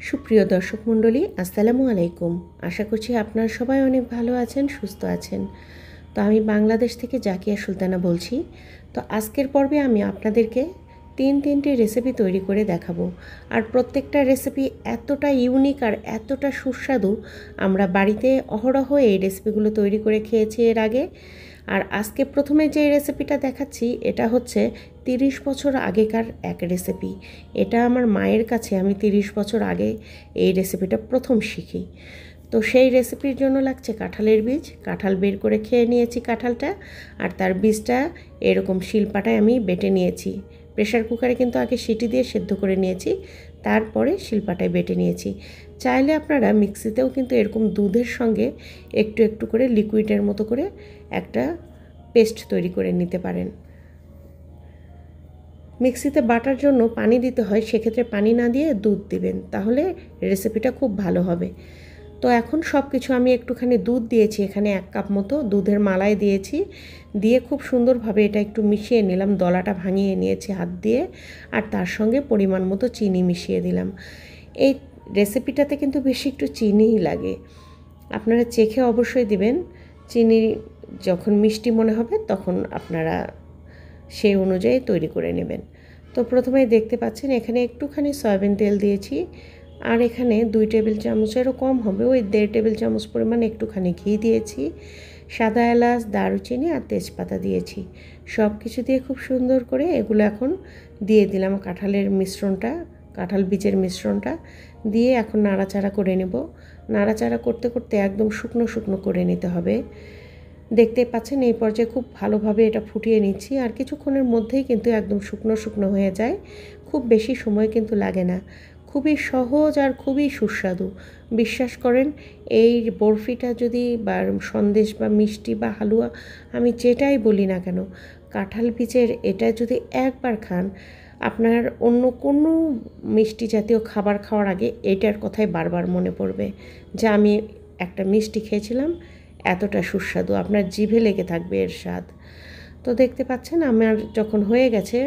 সুপ্রিয় দর্শক মণ্ডলী, আসসালামু আলাইকুম। আশা করছি আপনারা সবাই অনেক ভালো আছেন, সুস্থ আছেন। তো আমি বাংলাদেশ থেকে জাকিয়া সুলতানা বলছি। তো আজকের পর্বে আমি আপনাদেরকে তিনটি রেসিপি তৈরি করে দেখাবো। আর প্রত্যেকটা রেসিপি এতটা ইউনিক আর এতটা সুস্বাদু, আমরা বাড়িতে অহরহ এই রেসিপিগুলো তৈরি করে খেয়েছি এর আগে। আর আজকে প্রথমে যে রেসিপিটা দেখাচ্ছি এটা হচ্ছে 30 বছর আগেকার এক রেসিপি। এটা আমার মায়ের কাছে আমি 30 বছর আগে এই রেসিপিটা প্রথম শিখি। তো সেই রেসিপির জন্য লাগছে কাঁঠালের বীজ। কাঁঠাল বের করে খেয়ে নিয়েছি কাঁঠালটা, আর তার বীজটা এরকম শিলপাটায় আমি বেটে নিয়েছি। প্রেশার কুকারে কিন্তু আগে সিটি দিয়ে সেদ্ধ করে নিয়েছি, তারপরে শিলপাটায় বেটে নিয়েছি। চাইলে আপনারা মিক্সিতেও কিন্তু এরকম দুধের সঙ্গে একটু একটু করে লিকুইডের মতো করে একটা পেস্ট তৈরি করে নিতে পারেন। মিক্সিতে বাটার জন্য পানি দিতে হয়, সেক্ষেত্রে পানি না দিয়ে দুধ দিবেন, তাহলে রেসিপিটা খুব ভালো হবে। তো এখন সব কিছু আমি একটুখানি দুধ দিয়েছি, এখানে 1 কাপ মতো দুধের মালাই দিয়েছি, দিয়ে খুব সুন্দরভাবে এটা একটু মিশিয়ে নিলাম। দলাটা ভাঙিয়ে নিয়েছি হাত দিয়ে, আর তার সঙ্গে পরিমাণ মতো চিনি মিশিয়ে দিলাম। এই রেসিপিটাতে কিন্তু বেশি একটু চিনিই লাগে, আপনারা চেখে অবশ্যই দিবেন। চিনি যখন মিষ্টি মনে হবে তখন আপনারা সেই অনুযায়ী তৈরি করে নেবেন। তো প্রথমেই দেখতে পাচ্ছেন এখানে একটুখানি সয়াবিন তেল দিয়েছি, আর এখানে 2 টেবিল চামচেরও কম হবে, ওই 1.5 টেবিল চামচ পরিমাণ একটুখানি ঘি দিয়েছি, সাদা এলাচ, দারুচিনি আর তেজপাতা দিয়েছি। সব কিছু দিয়ে খুব সুন্দর করে এগুলো এখন দিয়ে দিলাম। কাঁঠালের মিশ্রণটা, কাঁঠাল বীজের মিশ্রণটা দিয়ে এখন নাড়াচাড়া করে নেব। নাড়াচাড়া করতে করতে একদম শুকনো শুকনো করে নিতে হবে। দেখতে পাচ্ছেন এই পর্যায়ে খুব ভালোভাবে এটা ফুটিয়ে নিচ্ছি, আর কিছুক্ষণের মধ্যেই কিন্তু একদম শুকনো শুকনো হয়ে যায়। খুব বেশি সময় কিন্তু লাগে না, খুবই সহজ আর খুবই সুস্বাদু। বিশ্বাস করেন, এই বরফিটা যদি বা সন্দেশ বা মিষ্টি বা হালুয়া, আমি যেটাই বলি না কেন, কাঁঠাল বীজের এটা যদি একবার খান, আপনার অন্য কোনো মিষ্টি জাতীয় খাবার খাওয়ার আগে এটার কথাই বারবার মনে পড়বে যে আমি একটা মিষ্টি খেয়েছিলাম, এতটা সুস্বাদু, আপনার জিভে লেগে থাকবে এর স্বাদ। তো দেখতে পাচ্ছেন আমার যখন হয়ে গেছে,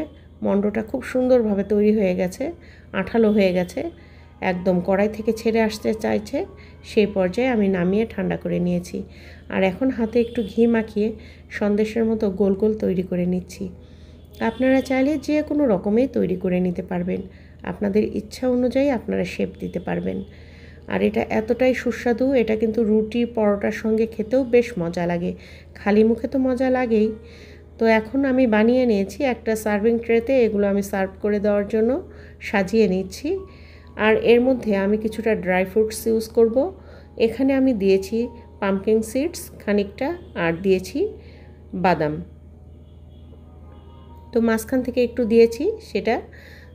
মণ্ডটা খুব সুন্দরভাবে তৈরি হয়ে গেছে, আঠালো হয়ে গেছে, একদম কড়াই থেকে ছেড়ে আসতে চাইছে, সেই পর্যায়ে আমি নামিয়ে ঠান্ডা করে নিয়েছি। আর এখন হাতে একটু ঘি মাখিয়ে সন্দেশের মতো গোল গোল তৈরি করে নিচ্ছি। আপনারা চাইলে যে কোনো রকমেই তৈরি করে নিতে পারবেন, আপনাদের ইচ্ছা অনুযায়ী আপনারা শেপ দিতে পারবেন। আর এটা এতটাই সুস্বাদু, এটা কিন্তু রুটি পরোটার সঙ্গে খেতেও বেশ মজা লাগে, খালি মুখে তো মজা লাগেই। তো এখন আমি বানিয়ে নিয়েছি একটা সার্ভিং ট্রেতে, এগুলো আমি সার্ভ করে দেওয়ার জন্য সাজিয়ে নিচ্ছি। আর এর মধ্যে আমি কিছুটা ড্রাই ফ্রুটস ইউজ করব। এখানে আমি দিয়েছি পামকিন সিডস খানিকটা, আর দিয়েছি বাদাম, তো মাঝখান থেকে একটু দিয়েছি সেটা।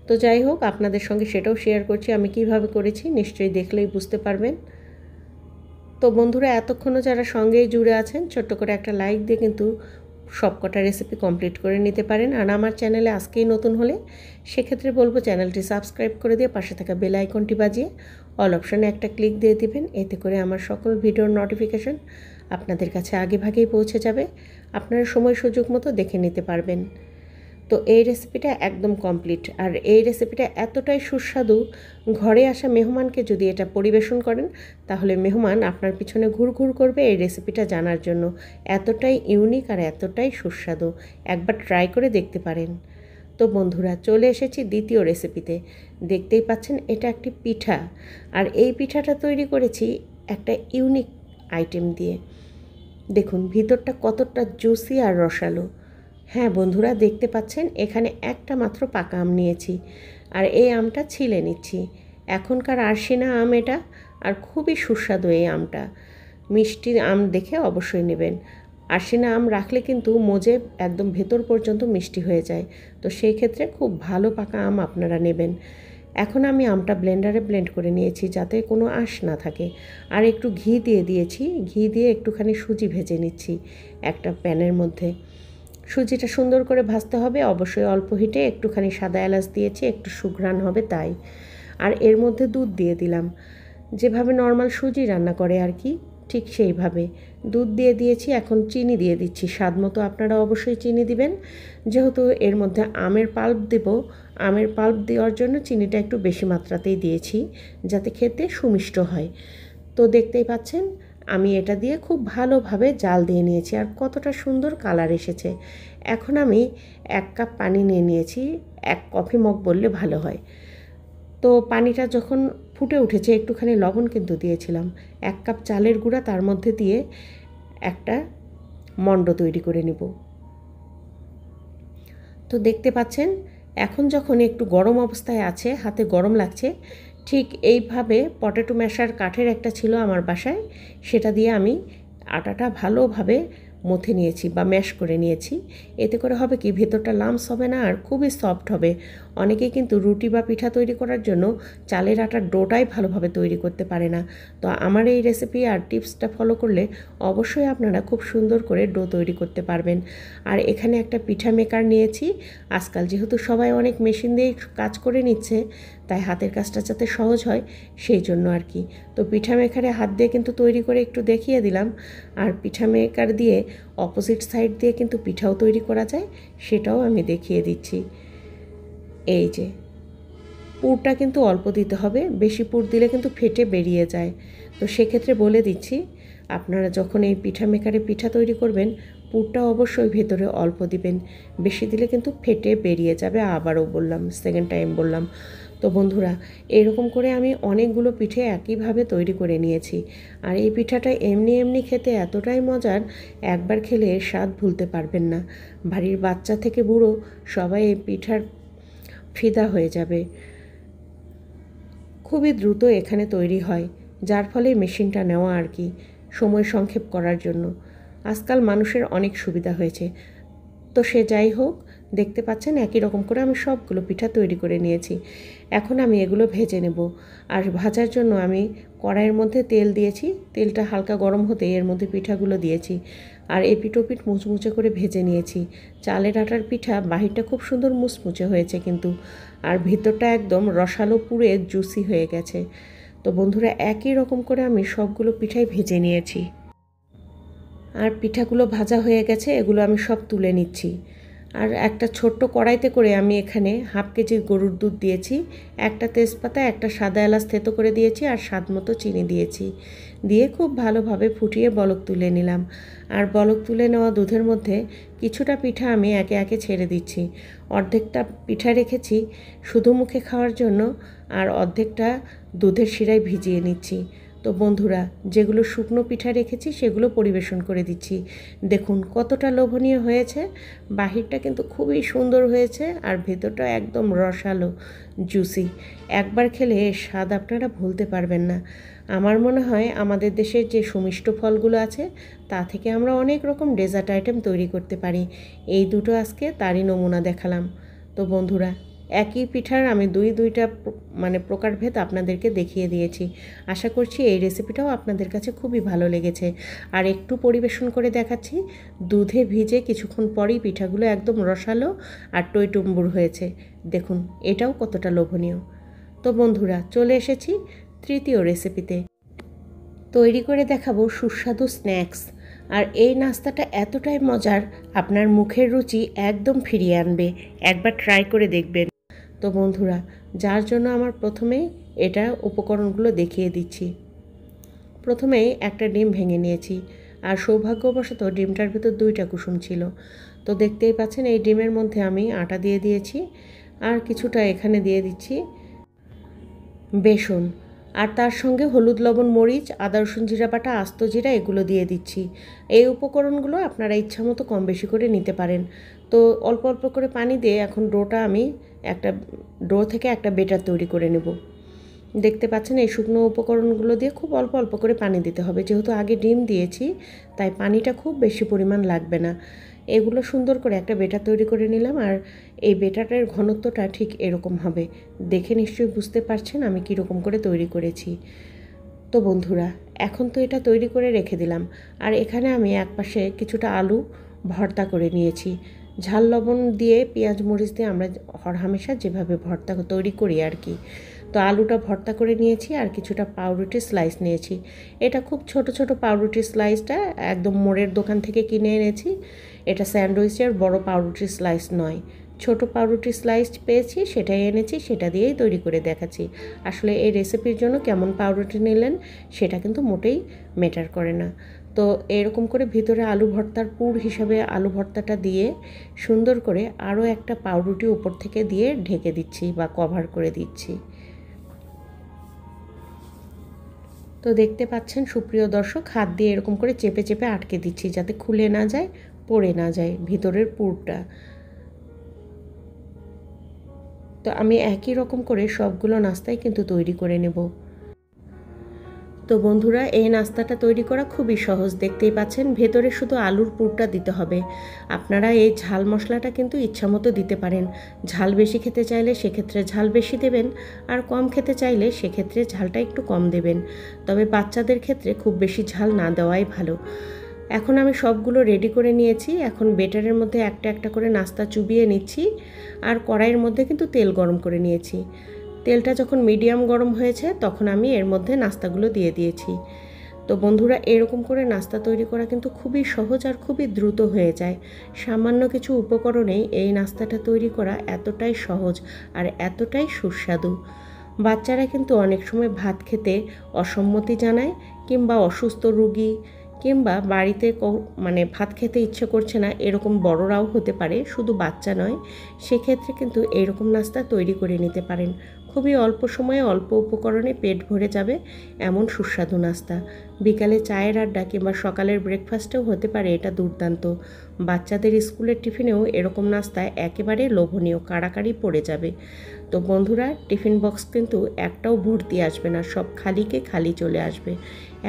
তো যাই হোক, আপনাদের সঙ্গে সেটাও শেয়ার করছি আমি কিভাবে করেছি, নিশ্চয়ই দেখলেই বুঝতে পারবেন। তো বন্ধুরা, এতক্ষণও যারা সঙ্গেই জুড়ে আছেন, ছোট্ট করে একটা লাইক দিয়ে কিন্তু সবকটা রেসিপি কমপ্লিট করে নিতে পারেন। আর আমার চ্যানেলে আজকেই নতুন হলে সেক্ষেত্রে বলবো চ্যানেলটি সাবস্ক্রাইব করে দিয়ে পাশে থাকা বেল আইকনটি বাজিয়ে অল অপশানে একটা ক্লিক দিয়ে দিবেন। এতে করে আমার সকল ভিডিওর নোটিফিকেশন আপনাদের কাছে আগে ভাগেই পৌঁছে যাবে, আপনারা সময় সুযোগ মতো দেখে নিতে পারবেন। তো এই রেসিপিটা একদম কমপ্লিট, আর এই রেসিপিটা এতটাই সুস্বাদু, ঘরে আসা মেহমানকে যদি এটা পরিবেশন করেন, তাহলে মেহমান আপনার পিছনে ঘুরঘুর করবে এই রেসিপিটা জানার জন্য। এতটাই ইউনিক আর এতটাই সুস্বাদু, একবার ট্রাই করে দেখতে পারেন। তো বন্ধুরা, চলে এসেছি দ্বিতীয় রেসিপিতে। দেখতেই পাচ্ছেন এটা একটি পিঠা, আর এই পিঠাটা তৈরি করেছি একটা ইউনিক আইটেম দিয়ে। দেখুন ভিতরটা কতটা জুসি আর রসালো। হ্যাঁ বন্ধুরা, দেখতে পাচ্ছেন এখানে একটা মাত্র পাকা আম নিয়েছি, আর এই আমটা ছিলে নিচ্ছি। এখনকার আরশিনা আম এটা, আর খুবই সুস্বাদু এই আমটা। মিষ্টি আম দেখে অবশ্যই নেবেন। আরশিনা আম রাখলে কিন্তু মজে একদম ভেতর পর্যন্ত মিষ্টি হয়ে যায়, তো সেই ক্ষেত্রে খুব ভালো পাকা আম আপনারা নেবেন। এখন আমি আমটা ব্লেন্ডারে ব্লেন্ড করে নিয়েছি যাতে কোনো আঁশ না থাকে, আর একটু ঘি দিয়ে দিয়েছি। ঘি দিয়ে একটুখানি সুজি ভেজে নিচ্ছি একটা প্যানের মধ্যে। সুজিটা সুন্দর করে ভাজতে হবে, অবশ্যই অল্প হিটে। একটুখানি সাদা এলাচ দিয়েছি, একটু সুঘ্রাণ হবে তাই। আর এর মধ্যে দুধ দিয়ে দিলাম, যেভাবে নর্মাল সুজি রান্না করে আর কি, ঠিক সেইভাবে দুধ দিয়ে দিয়েছি। এখন চিনি দিয়ে দিচ্ছি স্বাদ মতো, আপনারা অবশ্যই চিনি দিবেন। যেহেতু এর মধ্যে আমের পাল্প দেব, আমের পাল্প দেওয়ার জন্য চিনিটা একটু বেশি মাত্রাতেই দিয়েছি, যাতে খেতে সুমিষ্ট হয়। তো দেখতেই পাচ্ছেন আমি এটা দিয়ে খুব ভালোভাবে জাল দিয়ে নিয়েছি, আর কতটা সুন্দর কালার এসেছে। এখন আমি 1 কাপ পানি নিয়ে নিয়েছি, 1 কফি মগ বললে ভালো হয়। তো পানিটা যখন ফুটে উঠেছে, একটুখানি লবণ কিন্তু দিয়েছিলাম। 1 কাপ চালের গুঁড়া তার মধ্যে দিয়ে একটা মণ্ড তৈরি করে নেব। তো দেখতে পাচ্ছেন এখন যখন একটু গরম অবস্থায় আছে, হাতে গরম লাগছে, ঠিক এইভাবে পটেটো ম্যাশার কাঠের একটা ছিল আমার বাসায়, সেটা দিয়ে আমি আটাটা ভালোভাবে মথে নিয়েছি বা ম্যাশ করে নিয়েছি। এতে করে হবে কি, ভেতরটা লামস হবে না আর খুবই সফট হবে। অনেকেই কিন্তু রুটি বা পিঠা তৈরি করার জন্য চালের আটার ডোটাই ভালোভাবে তৈরি করতে পারে না। তো আমার এই রেসিপি আর টিপসটা ফলো করলে অবশ্যই আপনারা খুব সুন্দর করে ডো তৈরি করতে পারবেন। আর এখানে একটা পিঠা মেকার নিয়েছি। আজকাল যেহেতু সবাই অনেক মেশিন দিয়ে কাজ করে নিচ্ছে, তাই হাতের কাজটা যাতে সহজ হয় সেই জন্য আর কি। তো পিঠা মেকারে হাত দিয়ে কিন্তু তৈরি করে একটু দেখিয়ে দিলাম। আর পিঠা মেকার দিয়ে অপোজিট সাইড দিয়ে কিন্তু পিঠাও তৈরি করা যায়, সেটাও আমি দেখিয়ে দিচ্ছি। এই যে পুরটা কিন্তু অল্প দিতে হবে, বেশি পুর দিলে কিন্তু ফেটে বেরিয়ে যায়। তো সেক্ষেত্রে বলে দিচ্ছি, আপনারা যখন এই পিঠা মেকারে পিঠা তৈরি করবেন, পুরটা অবশ্যই ভেতরে অল্প দিবেন, বেশি দিলে কিন্তু ফেটে বেরিয়ে যাবে। আবারও বললাম, সেকেন্ড টাইম বললাম। তো বন্ধুরা, এরকম করে আমি অনেকগুলো পিঠে একইভাবে তৈরি করে নিয়েছি। আর এই পিঠাটা এমনি এমনি খেতে এতটাই মজার, একবার খেলে এর স্বাদ ভুলতে পারবেন না। বাড়ির বাচ্চা থেকে বুড়ো সবাই এই পিঠার ফিদা হয়ে যাবে। খুবই দ্রুত এখানে তৈরি হয়, যার ফলে মেশিনটা নেওয়া আর কি, সময় সংক্ষেপ করার জন্য। আজকাল মানুষের অনেক সুবিধা হয়েছে। তো সে যাই হোক, দেখতে পাচ্ছেন একই রকম করে আমি সবগুলো পিঠা তৈরি করে নিয়েছি। এখন আমি এগুলো ভেজে নেব। আর ভাজার জন্য আমি কড়াইয়ের মধ্যে তেল দিয়েছি, তেলটা হালকা গরম হতে এর মধ্যে পিঠাগুলো দিয়েছি। আর এপিঠ মুচমুচে করে ভেজে নিয়েছি। চালের আটার পিঠা বাহিরটা খুব সুন্দর মুচমুচে হয়েছে কিন্তু, আর ভিতরটা একদম রসালো পুড়ে জুসি হয়ে গেছে। তো বন্ধুরা, একই রকম করে আমি সবগুলো পিঠাই ভেজে নিয়েছি। আর পিঠাগুলো ভাজা হয়ে গেছে, এগুলো আমি সব তুলে নিচ্ছি। আর একটা ছোট্ট কড়াইতে করে আমি এখানে 1/2 কেজি গরুর দুধ দিয়েছি, একটা তেজপাতা, একটা সাদা এলাচ থেতো করে দিয়েছি, আর স্বাদ মতো চিনি দিয়েছি। দিয়ে খুব ভালোভাবে ফুটিয়ে বলক তুলে নিলাম। আর বলক তুলে নেওয়া দুধের মধ্যে কিছুটা পিঠা আমি একে একে ছেড়ে দিচ্ছি। অর্ধেকটা পিঠা রেখেছি শুধু মুখে খাওয়ার জন্য, আর অর্ধেকটা দুধের শিরায় ভিজিয়ে নিচ্ছি। তো বন্ধুরা, যেগুলো শুকনো পিঠা রেখেছি সেগুলো পরিবেশন করে দিচ্ছি। দেখুন কতটা লোভনীয় হয়েছে, বাহিরটা কিন্তু খুবই সুন্দর হয়েছে, আর ভেতরটা একদম রসালো জুসি। একবার খেলে এর স্বাদ আপনারা ভুলতে পারবেন না। আমার মনে হয় আমাদের দেশের যে সুমিষ্ট ফলগুলো আছে, তা থেকে আমরা অনেক রকম ডেজার্ট আইটেম তৈরি করতে পারি। এই দুটো আজকে তারই নমুনা দেখালাম। তো বন্ধুরা, একই পিঠার আমি দুইটা প্রকারভেদ আপনাদেরকে দেখিয়ে দিয়েছি। আশা করছি এই রেসিপিটাও আপনাদের কাছে খুবই ভালো লেগেছে। আর একটু পরিবেশন করে দেখাচ্ছি, দুধে ভিজে কিছুক্ষণ পরেই পিঠাগুলো একদম রসালো আর টইটুম্বুর হয়েছে। দেখুন এটাও কতটা লোভনীয়। তো বন্ধুরা, চলে এসেছি তৃতীয় রেসিপিতে। তৈরি করে দেখাবো সুস্বাদু স্ন্যাক্স। আর এই নাস্তাটা এতটাই মজার, আপনার মুখের রুচি একদম ফিরিয়ে আনবে। একবার ট্রাই করে দেখবেন। তো বন্ধুরা, যার জন্য আমার প্রথমেই এটা উপকরণগুলো দেখিয়ে দিচ্ছি। প্রথমেই একটা ডিম ভেঙে নিয়েছি, আর সৌভাগ্যবশত ডিমটার ভিতর 2টা কুসুম ছিল। তো দেখতেই পাচ্ছেন এই ডিমের মধ্যে আমি আটা দিয়ে দিয়েছি, আর কিছুটা এখানে দিয়ে দিচ্ছি বেসন, আর তার সঙ্গে হলুদ, লবণ, মরিচ, আদা, রসুন, জিরা বাটা, আস্ত জিরা এগুলো দিয়ে দিচ্ছি। এই উপকরণগুলো আপনারা ইচ্ছা মতো কম বেশি করে নিতে পারেন। তো অল্প অল্প করে পানি দিয়ে এখন ডো থেকে একটা বেটার তৈরি করে নেব। দেখতে পাচ্ছেন এই শুকনো উপকরণগুলো দিয়ে খুব অল্প অল্প করে পানি দিতে হবে, যেহেতু আগে ডিম দিয়েছি তাই পানিটা খুব বেশি পরিমাণ লাগবে না। এগুলো সুন্দর করে একটা বেটার তৈরি করে নিলাম। আর এই বেটারের ঘনত্বটা ঠিক এরকম হবে, দেখে নিশ্চয়ই বুঝতে পারছেন আমি কীরকম করে তৈরি করেছি। তো বন্ধুরা, এখন তো এটা তৈরি করে রেখে দিলাম। আর এখানে আমি একপাশে কিছুটা আলু ভর্তা করে নিয়েছি, ঝাল লবণ দিয়ে পেঁয়াজ মরিচ দিয়ে আমরা হরহামেশা যেভাবে ভর্তা তৈরি করি আর কি। তো আলুটা ভর্তা করে নিয়েছি, আর কিছুটা পাউরুটির স্লাইস নিয়েছি। এটা খুব ছোট ছোট পাউরুটির স্লাইসটা একদম মোড়ের দোকান থেকে কিনে এনেছি। এটা স্যান্ডউইচের বড় পাউরুটির স্লাইস নয়। ছোট পাউরুটি স্লাইস পেয়েছি, সেটাই এনেছি, সেটা দিয়েই তৈরি করে দেখাচ্ছি। আসলে এই রেসিপির জন্য কেমন পাউরুটি নিলেন সেটা কিন্তু মোটেই ম্যাটার করে না। তো এরকম করে ভিতরে আলু ভর্তার পুর হিসাবে আলু ভর্তাটা দিয়ে সুন্দর করে আরও একটা পাউরুটি উপর থেকে দিয়ে ঢেকে দিচ্ছি বা কভার করে দিচ্ছি। তো দেখতে পাচ্ছেন সুপ্রিয় দর্শক, হাত দিয়ে এরকম করে চেপে চেপে আটকে দিচ্ছি যাতে খুলে না যায়, পড়ে না যায় ভিতরের পুরটা। তো আমি একই রকম করে সবগুলো নাস্তাই কিন্তু তৈরি করে নেব। তো বন্ধুরা, এই নাস্তাটা তৈরি করা খুবই সহজ, দেখতেই পাচ্ছেন। ভেতরে শুধু আলুর পুরটা দিতে হবে। আপনারা এই ঝাল মশলাটা কিন্তু ইচ্ছামতো দিতে পারেন। ঝাল বেশি খেতে চাইলে সেক্ষেত্রে ঝাল বেশি দেবেন, আর কম খেতে চাইলে সেক্ষেত্রে ঝালটা একটু কম দেবেন। তবে বাচ্চাদের ক্ষেত্রে খুব বেশি ঝাল না দেওয়াই ভালো। এখন আমি সবগুলো রেডি করে নিয়েছি। এখন বেটারের মধ্যে একটা একটা করে নাস্তা চুবিয়ে নিচ্ছি, আর কড়াইয়ের মধ্যে কিন্তু তেল গরম করে নিয়েছি। তেলটা যখন মিডিয়াম গরম হয়েছে তখন আমি এর মধ্যে নাস্তাগুলো দিয়ে দিয়েছি। তো বন্ধুরা, এরকম করে নাস্তা তৈরি করা কিন্তু খুবই সহজ আর খুবই দ্রুত হয়ে যায়। সামান্য কিছু উপকরণেই এই নাস্তাটা তৈরি করা এতটাই সহজ আর এতটাই সুস্বাদু। বাচ্চারা কিন্তু অনেক সময় ভাত খেতে অসম্মতি জানায়, কিংবা অসুস্থ রোগী, কিংবা বাড়িতে ভাত খেতে ইচ্ছে করছে না, এরকম বড়রাও হতে পারে, শুধু বাচ্চা নয়। সেক্ষেত্রে কিন্তু এইরকম নাস্তা তৈরি করে নিতে পারেন। খুবই অল্প সময়ে অল্প উপকরণে পেট ভরে যাবে এমন সুস্বাদু নাস্তা। বিকালে চায়ের আড্ডা কিংবা সকালের ব্রেকফাস্টেও হতে পারে এটা দুর্দান্ত। বাচ্চাদের স্কুলের টিফিনেও এরকম নাস্তা একেবারে লোভনীয়, কাড়াকাড়ি পড়ে যাবে। তো বন্ধুরা, টিফিন বক্স কিন্তু একটাও ভর্তি আসবে না, সব খালিকে খালি চলে আসবে।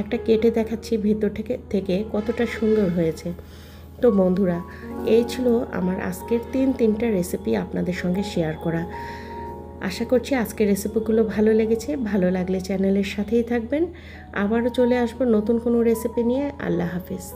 একটা কেটে দেখাচ্ছি ভেতর থেকে কতটা সুন্দর হয়েছে। তো বন্ধুরা, এই ছিল আমার আজকের তিনটা রেসিপি আপনাদের সঙ্গে শেয়ার করা। আশা করছি আজকের রেসিপিগুলো ভালো লেগেছে। ভালো লাগলে চ্যানেলের সাথেই থাকবেন। আবারও চলে আসবো নতুন কোনো রেসিপি নিয়ে। আল্লাহ হাফিজ।